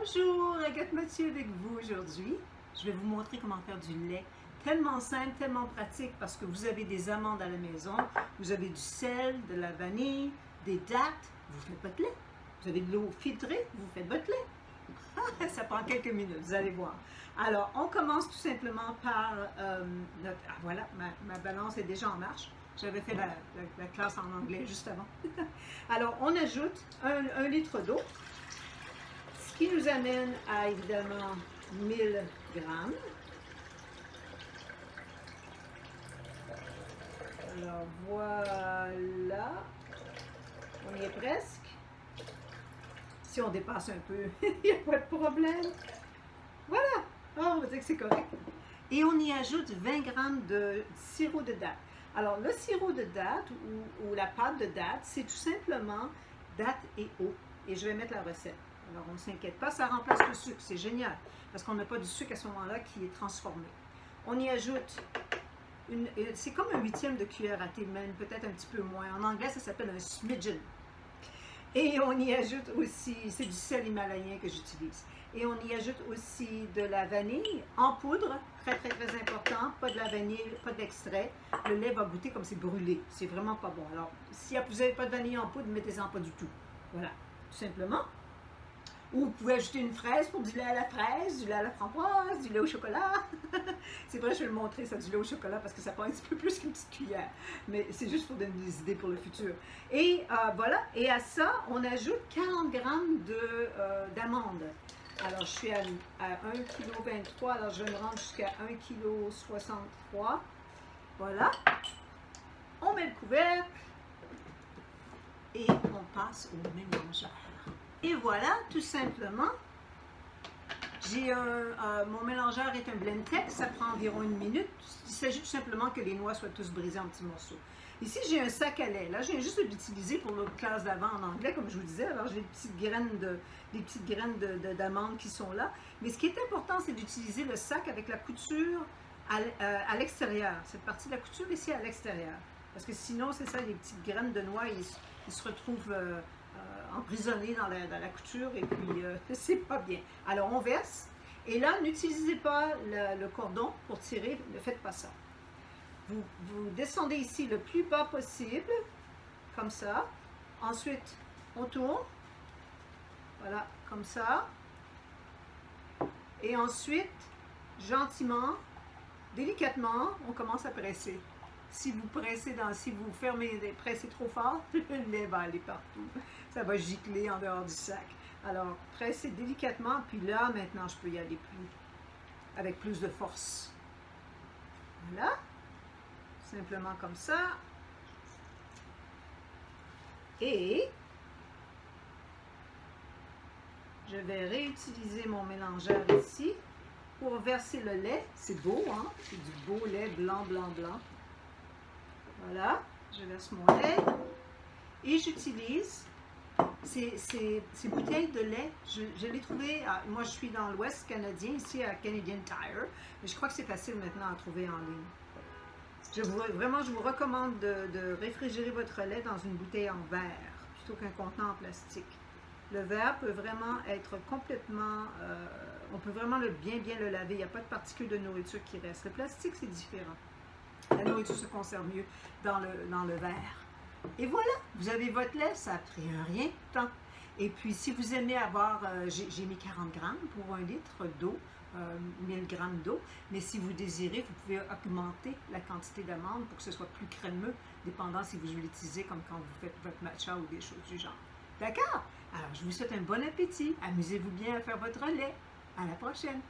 Bonjour, Agathe Mathieu avec vous aujourd'hui. Je vais vous montrer comment faire du lait. Tellement simple, tellement pratique parce que vous avez des amandes à la maison, vous avez du sel, de la vanille, des dattes, vous faites votre lait. Vous avez de l'eau filtrée, vous faites votre lait. Ça prend quelques minutes, vous allez voir. Alors, on commence tout simplement par notre... Ah voilà, ma balance est déjà en marche. J'avais fait la classe en anglais juste avant. Alors, on ajoute un litre d'eau, ce qui nous amène à évidemment 1000 grammes. Alors, voilà. On y est presque. Si on dépasse un peu, il n'y a pas de problème. Voilà. Oh, on va dire que c'est correct. Et on y ajoute 20 grammes de sirop de date. Alors, le sirop de date ou la pâte de date, c'est tout simplement date et eau. Et je vais mettre la recette. Alors, on ne s'inquiète pas, ça remplace le sucre. C'est génial, parce qu'on n'a pas du sucre à ce moment-là qui est transformé. On y ajoute, c'est comme un huitième de cuillère à thé, même peut-être un petit peu moins. En anglais, ça s'appelle un smidgen. Et on y ajoute aussi, c'est du sel himalayen que j'utilise. Et on y ajoute aussi de la vanille en poudre, très très très important, pas de la vanille, pas d'extrait. Le lait va goûter comme c'est brûlé, c'est vraiment pas bon. Alors, si vous n'avez pas de vanille en poudre, mettez-en pas du tout. Voilà, tout simplement. Ou vous pouvez ajouter une fraise pour du lait à la fraise, du lait à la framboise, du lait au chocolat. C'est vrai, je vais le montrer, ça, du lait au chocolat, parce que ça prend un petit peu plus qu'une petite cuillère. Mais c'est juste pour donner des idées pour le futur. Et voilà, et à ça, on ajoute 40 grammes d'amandes. Alors, je suis à 1,23 kg, alors je vais me rendre jusqu'à 1,63 kg. Voilà. On met le couvercle et on passe au mélangeur. Et voilà, tout simplement, mon mélangeur est un Blendtec, ça prend environ 1 minute. Il s'agit tout simplement que les noix soient tous brisées en petits morceaux. Ici, j'ai un sac à lait. Là, je viens juste de l'utiliser pour l'autre classe d'avant en anglais, comme je vous disais. Alors, j'ai des petites graines d'amandes qui sont là. Mais ce qui est important, c'est d'utiliser le sac avec la couture à l'extérieur. Cette partie de la couture ici à l'extérieur. Parce que sinon, c'est ça, les petites graines de noix, ils se retrouvent emprisonnés dans la couture et puis c'est pas bien. Alors, on verse. Et là, n'utilisez pas le cordon pour tirer. Ne faites pas ça. Vous descendez ici le plus bas possible, comme ça. Ensuite, on tourne. Voilà, comme ça. Et ensuite, gentiment, délicatement, on commence à presser. Si vous pressez si vous pressez trop fort, le lait va aller partout. Ça va gicler en dehors du sac. Alors, pressez délicatement, puis là, maintenant, je peux y aller avec plus de force. Voilà. Simplement comme ça. Et je vais réutiliser mon mélangeur ici pour verser le lait. C'est beau, hein? C'est du beau lait blanc, blanc, blanc. Voilà, je verse mon lait et j'utilise ces bouteilles de lait. Je l'ai trouvé, moi je suis dans l'Ouest canadien, ici à Canadian Tire, mais je crois que c'est facile maintenant à trouver en ligne. Vraiment, je vous recommande de réfrigérer votre lait dans une bouteille en verre plutôt qu'un contenant en plastique. Le verre peut vraiment être complètement, on peut vraiment bien le laver, il n'y a pas de particules de nourriture qui restent. Le plastique, c'est différent. La nourriture se conserve mieux dans le verre. Et voilà, vous avez votre lait, ça a pris rien de temps. Et puis, si vous aimez avoir, j'ai mis 40 grammes pour 1 litre d'eau, 1000 grammes d'eau, mais si vous désirez, vous pouvez augmenter la quantité d'amandes pour que ce soit plus crémeux, dépendant si vous l'utilisez comme quand vous faites votre matcha ou des choses du genre. D'accord? Alors, je vous souhaite un bon appétit. Amusez-vous bien à faire votre lait. À la prochaine!